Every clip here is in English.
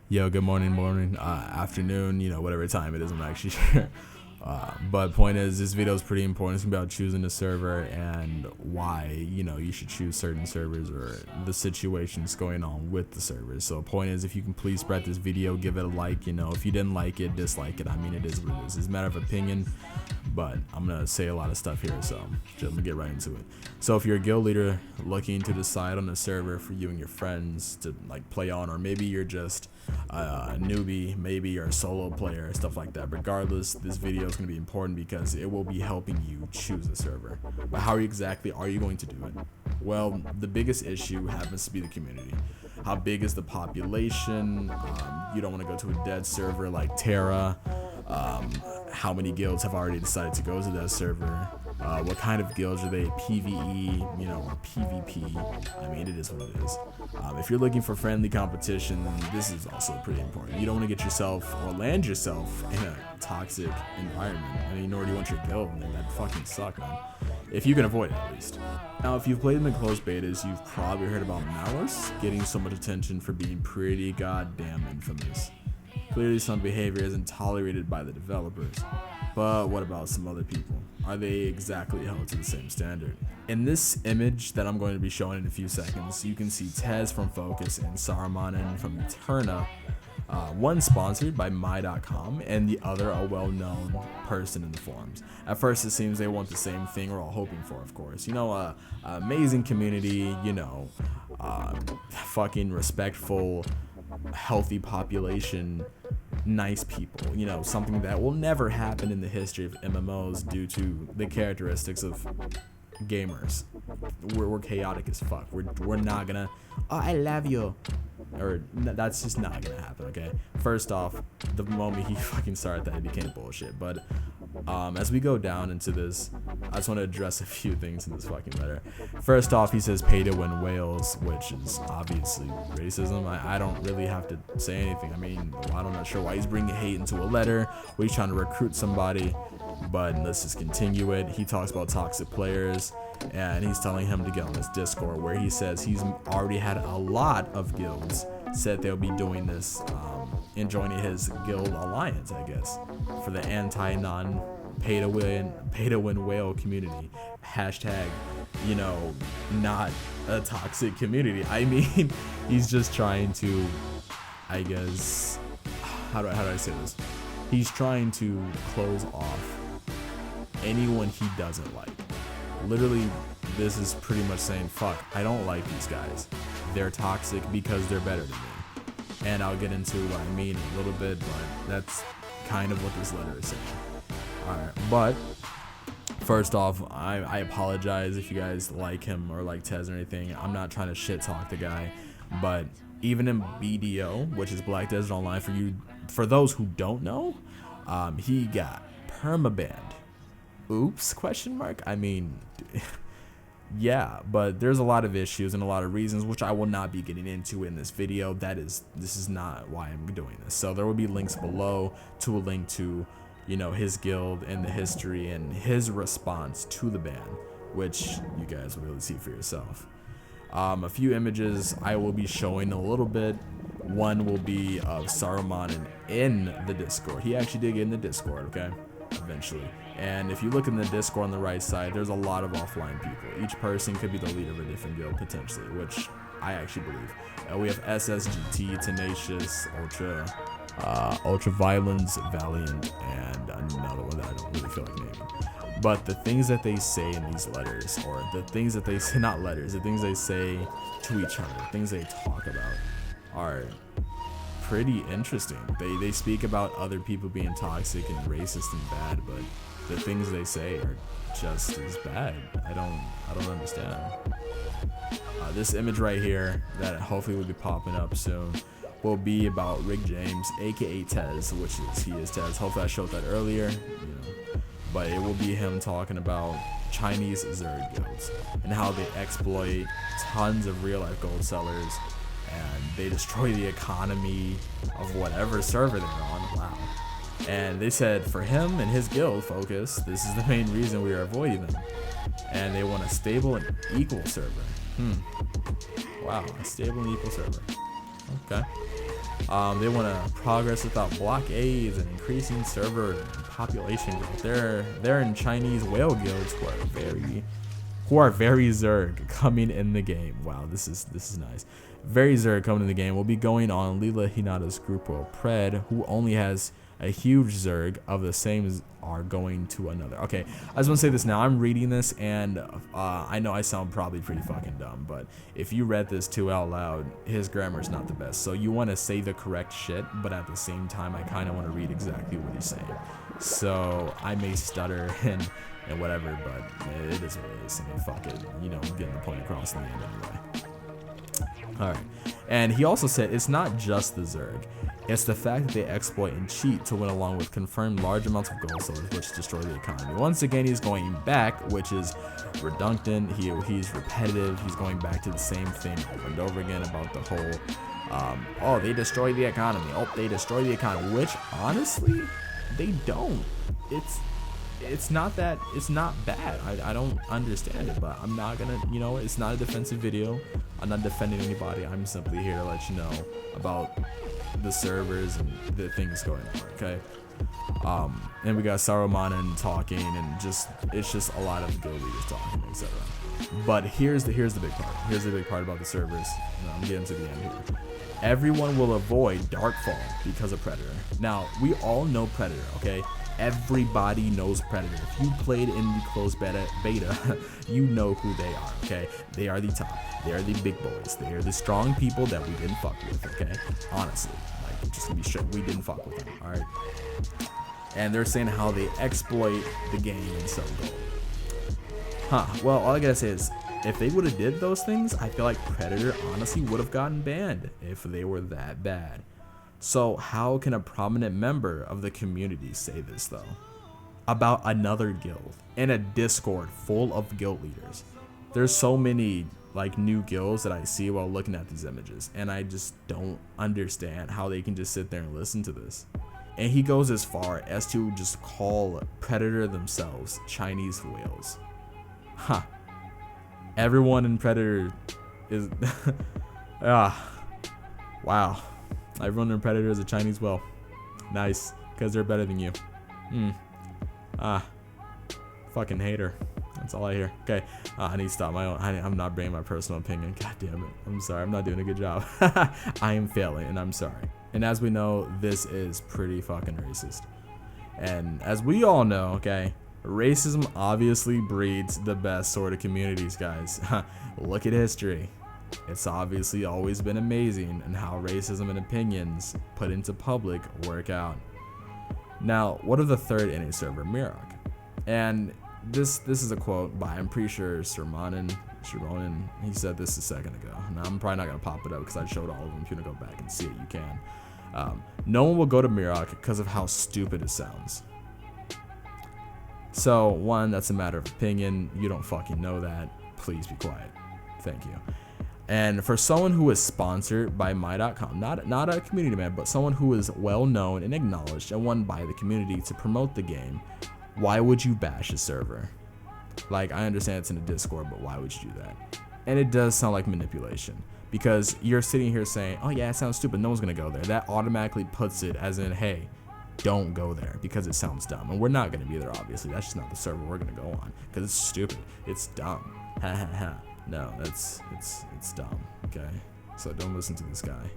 Yo, good morning, afternoon, whatever time it is, I'm not actually sure. But point is, this video is pretty important. It's about choosing a server and why, you should choose certain servers or the situations going on with the servers. So point is, if you can please spread this video, give it a like, if you didn't like it, dislike it. I mean, it is what it is. It's a matter of opinion, but I'm going to say a lot of stuff here, so just let me get right into it. So if you're a guild leader looking to decide on a server for you and your friends to play on, or maybe you're just a newbie, maybe you're a solo player, stuff like that. Regardless, this video is going to be important because it will be helping you choose a server. But how exactly are you going to do it? Well, the biggest issue happens to be the community. How big is the population? You don't want to go to a dead server like Terra. How many guilds have already decided to go to that server? What kind of guilds are they? PvE, or PvP? I mean, it is what it is. If you're looking for friendly competition, this is also pretty important. You don't want to get yourself or land yourself in a toxic environment. I mean, nor do you want your guild, and that'd fucking suck, man. If you can avoid it, at least. Now, if you've played in the closed betas, you've probably heard about Malice getting so much attention for being pretty goddamn infamous. Clearly, some behavior isn't tolerated by the developers. But what about some other people? Are they exactly held to the same standard? In this image that I'm going to be showing in a few seconds, you can see Tez from Focus and Sarumanen from Eterna. One sponsored by my.com and the other a well-known person in the forums. At first it seems they want the same thing we're all hoping for, of course. Amazing community, fucking respectful, healthy population, nice people, something that will never happen in the history of MMOs due to the characteristics of gamers. We're chaotic as fuck. We're not gonna, oh, I love you, or that's just not gonna happen. Okay, first off, the moment he fucking started that, it became bullshit. But as we go down into this, I just want to address a few things in this fucking letter. First off, he says pay to win whales, which is obviously racism. I don't really have to say anything. I mean, I'm not sure why he's bringing hate into a letter, or he's trying to recruit somebody, but let's just continue it. He talks about toxic players, and he's telling him to get on this Discord, where he says he's already had a lot of guilds said they'll be doing this and joining his guild alliance, I guess, for the anti-non pay to win whale community. Hashtag, not a toxic community. I mean, he's just trying to, I guess, how do I say this? He's trying to close off anyone he doesn't like. Literally, this is pretty much saying, fuck, I don't like these guys. They're toxic because they're better than me. And I'll get into what I mean in a little bit, but that's kind of what this letter is saying. Alright, but first off, I apologize if you guys like him or like Tez or anything. I'm not trying to shit talk the guy, but even in BDO, which is Black Desert Online, for those who don't know, he got permabanned. Oops, question mark? I mean, yeah, but there's a lot of issues and a lot of reasons which I will not be getting into in this video. This is not why I'm doing this. So there will be links below to a link to, his guild and the history and his response to the ban, which you guys will be able to see for yourself. A few images I will be showing a little bit. One will be of Saruman in the Discord. He actually did get in the Discord, okay? Eventually. And if you look in the Discord on the right side, there's a lot of offline people. Each person could be the leader of a different guild potentially, which I actually believe. We have SSGT, Tenacious, Ultra Violence, Valiant, and another one that I don't really feel like naming. But the things that they say in these letters, or the things that they say, not letters, the things they say to each other, things they talk about, are pretty interesting. They speak about other people being toxic and racist and bad, but the things they say are just as bad. I don't understand. This image right here that hopefully will be popping up soon will be about Rick James, aka Tez, he is Tez. Hopefully I showed that earlier, but it will be him talking about Chinese Zerg guilds and how they exploit tons of real life gold sellers and they destroy the economy of whatever server they're on. Wow. And they said for him and his guild Focus, this is the main reason we are avoiding them. And they want a stable and equal server. Wow, a stable and equal server. Okay. They want to progress without blockades and increasing server population growth. They're in Chinese whale guilds who are very Zerg coming in the game. Wow, this is nice. Very Zerg coming in the game will be going on Lila Hinata's Grupo Pred, who only has a huge Zerg of the same are going to another. Okay, I just want to say this now. I'm reading this, and I know I sound probably pretty fucking dumb, but if you read this too out loud, his grammar is not the best. So you want to say the correct shit, but at the same time, I kind of want to read exactly what he's saying. So I may stutter and whatever, but it is what it is. I mean, fuck it. You know, getting the point across in the end anyway. Alright, and he also said it's not just the Zerg, it's the fact that they exploit and cheat to win along with confirmed large amounts of gold sellers, which destroy the economy. Once again, he's going back, which is redundant, he's repetitive, he's going back to the same thing over and over again about the whole, oh, they destroy the economy, oh, they destroy the economy, which, honestly, they don't. It's not bad. I don't understand it, but I'm not gonna, you know, it's not a defensive video. I'm not defending anybody. I'm simply here to let you know about the servers and the things going on, okay? And we got Saruman talking, and it's just a lot of guild leaders talking, etc. But here's the big part. Here's the big part about the servers. No, I'm getting to the end here. Everyone will avoid Darkfall because of Predator. Now, we all know Predator, okay? Everybody knows Predator. If you played in the closed beta, you know who they are, okay? They are the top. They are the big boys. They are the strong people that we didn't fuck with, okay? Honestly, like, just gonna be straight, we didn't fuck with them, all right? And they're saying how they exploit the game and sell gold. Huh, well, all I gotta say is, if they would have did those things, I feel like Predator honestly would have gotten banned if they were that bad. So how can a prominent member of the community say this though? About another guild in a Discord full of guild leaders. There's so many like new guilds that I see while looking at these images, and I just don't understand how they can just sit there and listen to this. And he goes as far as to just call Predator themselves Chinese whales. Huh. Everyone in Predator is wow. Everyone in Predator is a Chinese whale. Nice, because they're better than you. Fucking hater. That's all I hear. Okay, I need to stop my own. I'm not bringing my personal opinion. God damn it. I'm sorry. I'm not doing a good job. I am failing, and I'm sorry. And as we know, this is pretty fucking racist. And as we all know, okay, racism obviously breeds the best sort of communities, guys. Look at history. It's obviously always been amazing and how racism and opinions put into public work out. Now, what of the third NA server, Mirok? And this is a quote by, I'm pretty sure, Shirmonin. He said this a second ago. Now, I'm probably not going to pop it up because I showed all of them. If you want to go back and see it, you can. No one will go to Mirok because of how stupid it sounds. So, one, that's a matter of opinion. You don't fucking know that. Please be quiet. Thank you. And for someone who is sponsored by my.com, not a community man, but someone who is well known and acknowledged and won by the community to promote the game, why would you bash a server? Like, I understand it's in a Discord, but why would you do that? And it does sound like manipulation, because you're sitting here saying, oh yeah, it sounds stupid, no one's gonna go there. That automatically puts it as in, hey, don't go there because it sounds dumb. And we're not gonna be there, obviously. That's just not the server we're gonna go on, because it's stupid. It's dumb. Ha ha ha. No, it's dumb, okay? So don't listen to this guy.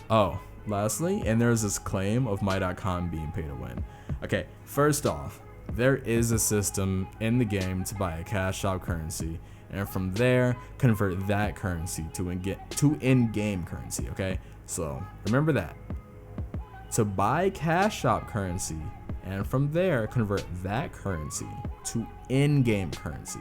Oh, lastly, and there's this claim of my.com being pay to win. Okay, first off, there is a system in the game to buy a cash shop currency, and from there, convert that currency to in-game currency, okay? So, remember that. To buy cash shop currency, and from there, convert that currency to in-game currency.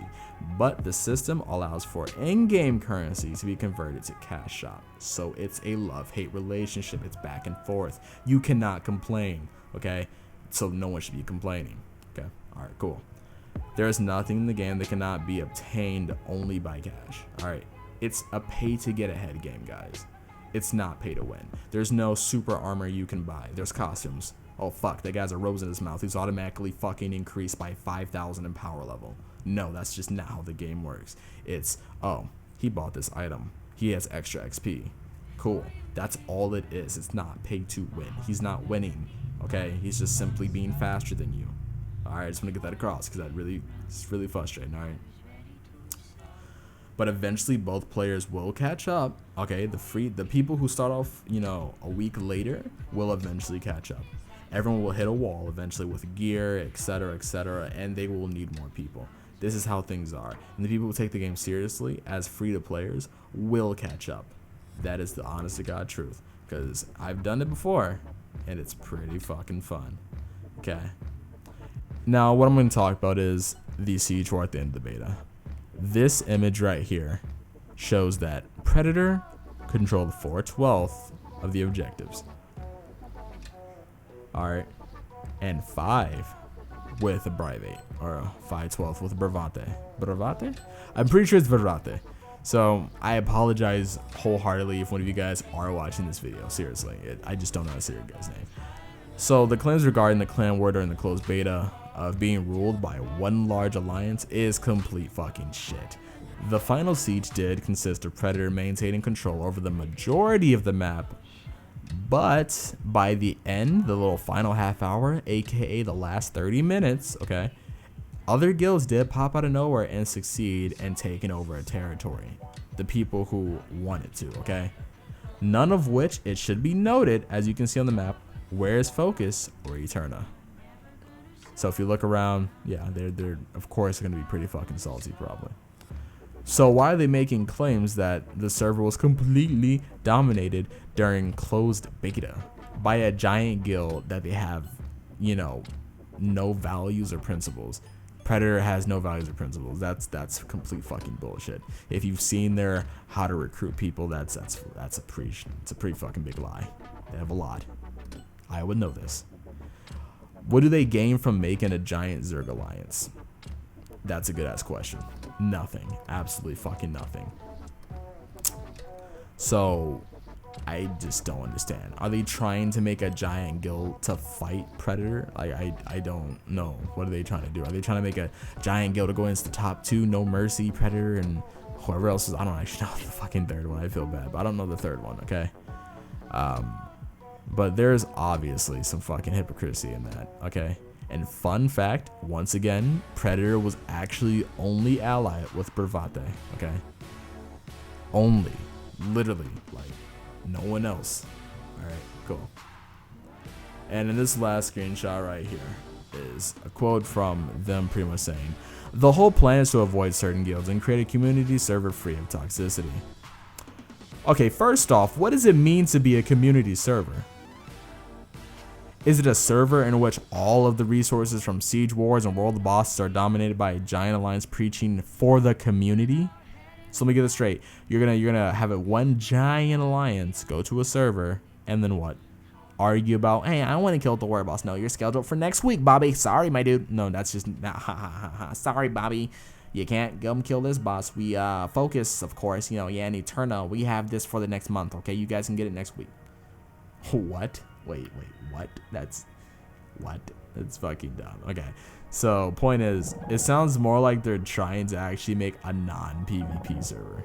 But the system allows for in-game currency to be converted to cash shop. So it's a love-hate relationship. It's back and forth. You cannot complain, okay? So no one should be complaining, okay? All right, cool. There is nothing in the game that cannot be obtained only by cash. All right, it's a pay-to-get-ahead game, guys. It's not pay-to-win. There's no super armor you can buy. There's costumes. Oh fuck, that guy's a rose in his mouth who's automatically fucking increased by 5,000 in power level. No, that's just not how the game works. It's, oh, he bought this item. he has extra XP. Cool. That's all it is. It's not pay to win. He's not winning. Okay? He's just simply being faster than you. Alright, I just want to get that across because it's really frustrating, alright? But eventually both players will catch up. Okay, the people who start off, you know, a week later will eventually catch up. Everyone will hit a wall eventually with gear, etc., and they will need more people. This is how things are. And the people who take the game seriously as free-to-players will catch up. That is the honest to God truth. Because I've done it before, and it's pretty fucking fun. Okay. Now, what I'm going to talk about is the siege war at the end of the beta. This image right here shows that Predator controlled 4/12 of the objectives. Alright. And 5 with a Brivate, or 5/12 with Bravate. Bravate? I'm pretty sure it's Bravate. So I apologize wholeheartedly if one of you guys are watching this video. Seriously, I just don't know how to say your guy's name. So the claims regarding the clan war during the closed beta of being ruled by one large alliance is complete fucking shit. The final siege did consist of Predator maintaining control over the majority of the map, but by the end, the little final half hour, aka the last 30 minutes, okay, other guilds did pop out of nowhere and succeed in taking over a territory. The people who wanted to, okay? None of which, it should be noted, as you can see on the map, where's Focus or Eterna. So if you look around, yeah, they're of course going to be pretty fucking salty probably. So why are they making claims that the server was completely dominated during closed beta by a giant guild that they have, you know, no values or principles? Predator has no values or principles. That's complete fucking bullshit. If you've seen their how to recruit people, that's a pretty fucking big lie. They have a lot. I would know this. What do they gain from making a giant Zerg alliance? That's a good ass question. Nothing. Absolutely fucking nothing. So I just don't understand. Are they trying to make a giant guild to fight Predator? I don't know. What are they trying to do? Are they trying to make a giant guild to go against the top two, No Mercy, Predator, and whoever else is? I don't actually know the fucking third one. I feel bad, but I don't know the third one, okay? But there's obviously some fucking hypocrisy in that, okay? And fun fact, once again, Predator was actually only allied with Bravate, okay? Only. Literally, like, no one else. Alright, cool. And in this last screenshot right here is a quote from them pretty much saying, "The whole plan is to avoid certain guilds and create a community server free of toxicity." Okay, first off, what does it mean to be a community server? Is it a server in which all of the resources from Siege Wars and World of Bosses are dominated by a giant alliance preaching for the community? So let me get this straight. You're gonna have it one giant alliance go to a server and then what? Argue about, hey, I want to kill the war boss. No, you're scheduled for next week, Bobby. Sorry, my dude. No, that's just sorry, Bobby. You can't come kill this boss. We Focus, of course. You know, yeah, and Eterna. We have this for the next month. Okay, you guys can get it next week. What? Wait, what? That's fucking dumb. Okay, so point is, it sounds more like they're trying to actually make a non-PvP server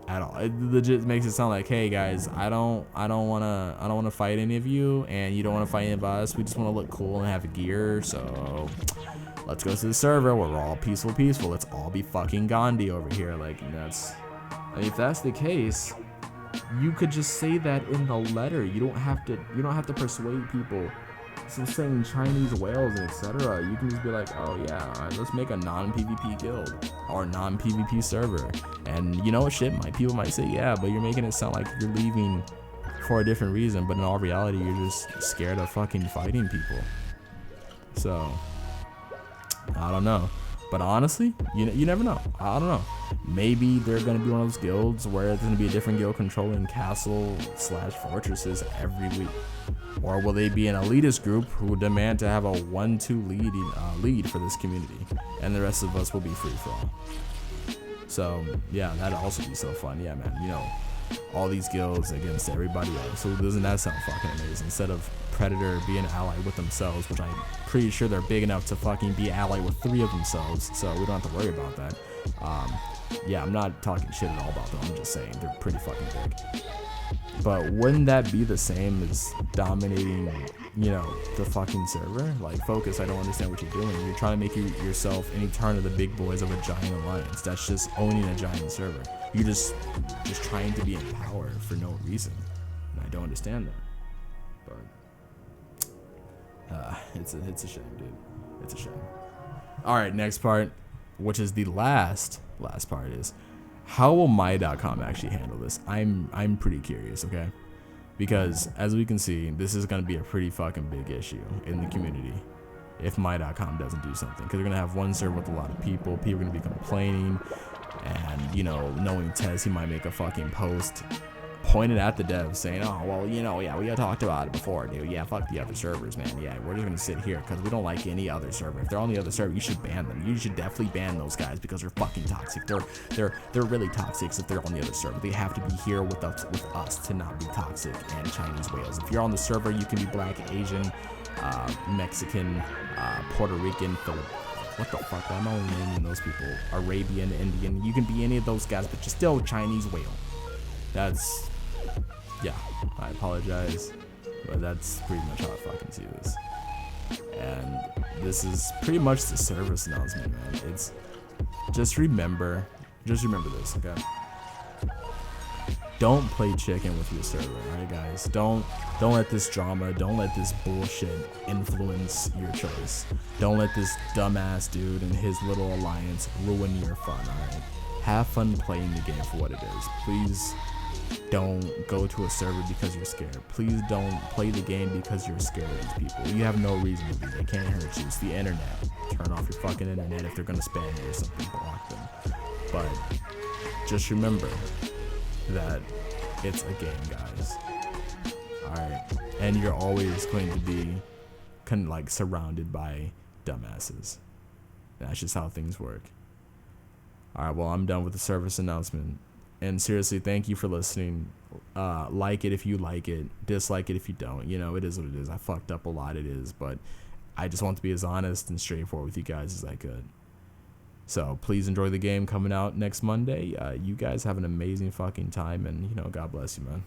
at all. It legit makes it sound like, hey guys, I don't wanna fight any of you, and you don't wanna fight any of us. We just wanna look cool and have gear. So let's go to the server where we're all peaceful. Let's all be fucking Gandhi over here. Like, I mean, if that's the case, you could just say that in the letter. You don't have to persuade people. So saying Chinese whales and etc. You can just be like, oh yeah, all right, let's make a non-PvP guild or non-PvP server. And you know what, people might say, yeah, but you're making it sound like you're leaving for a different reason. But in all reality, you're just scared of fucking fighting people. So I don't know. But honestly, you never know. I don't know. Maybe they're going to be one of those guilds where there's going to be a different guild controlling castle/fortresses every week. Or will they be an elitist group who demand to have a 1-2 lead for this community, and the rest of us will be free for all? So yeah, that'd also be so fun. Yeah, man. You know, all these guilds against everybody else. So doesn't that sound fucking amazing? Instead of Predator being allied with themselves, which I'm pretty sure they're big enough to fucking be allied with 3 of themselves, so we don't have to worry about that. Yeah, I'm not talking shit at all about them. I'm just saying they're pretty fucking big. But wouldn't that be the same as dominating, you know, the fucking server? Like, Focus, I don't understand what you're doing. You're trying to make yourself any turn of the big boys of a giant alliance. That's just owning a giant server. You're just trying to be in power for no reason. And I don't understand that. But it's a shame, dude. It's a shame. All right, next part, which is the last part, is how will my.com actually handle this? I'm pretty curious, okay? Because as we can see, this is gonna be a pretty fucking big issue in the community if my.com doesn't do something. Because they're gonna have one server with a lot of people. People are gonna be complaining, and you know, knowing Tez, he might make a fucking post pointed at the devs saying, oh, well, you know, yeah, we talked about it before, dude. Yeah, fuck the other servers, man. Yeah, we're just gonna sit here because we don't like any other server. If they're on the other server, you should ban them. You should definitely ban those guys because they're fucking toxic. They're really toxic if they're on the other server. They have to be here with us to not be toxic and Chinese whales. If you're on the server, you can be black, Asian, Mexican, Puerto Rican, what the fuck? I'm only naming those people. Arabian, Indian. You can be any of those guys, but you're still a Chinese whale. That's... yeah, I apologize, but that's pretty much how I fucking see this. And this is pretty much the service announcement, man. It's just remember this, okay? Don't play chicken with your server, alright, guys? Don't let this drama, don't let this bullshit influence your choice. Don't let this dumbass dude and his little alliance ruin your fun, alright? Have fun playing the game for what it is. Please don't go to a server because you're scared. Please don't play the game because you're scared of these people. You have no reason to be. They can't hurt you. It's the internet. Turn off your fucking internet if they're gonna spam you or something. Block them. But just remember that it's a game, guys. Alright. And you're always going to be kind of like surrounded by dumbasses. That's just how things work. Alright, well, I'm done with the service announcement. And seriously, thank you for listening. Like it if you like it. Dislike it if you don't. You know, it is what it is. I fucked up a lot, it is. But I just want to be as honest and straightforward with you guys as I could. So please enjoy the game coming out next Monday. You guys have an amazing fucking time. And, you know, God bless you, man.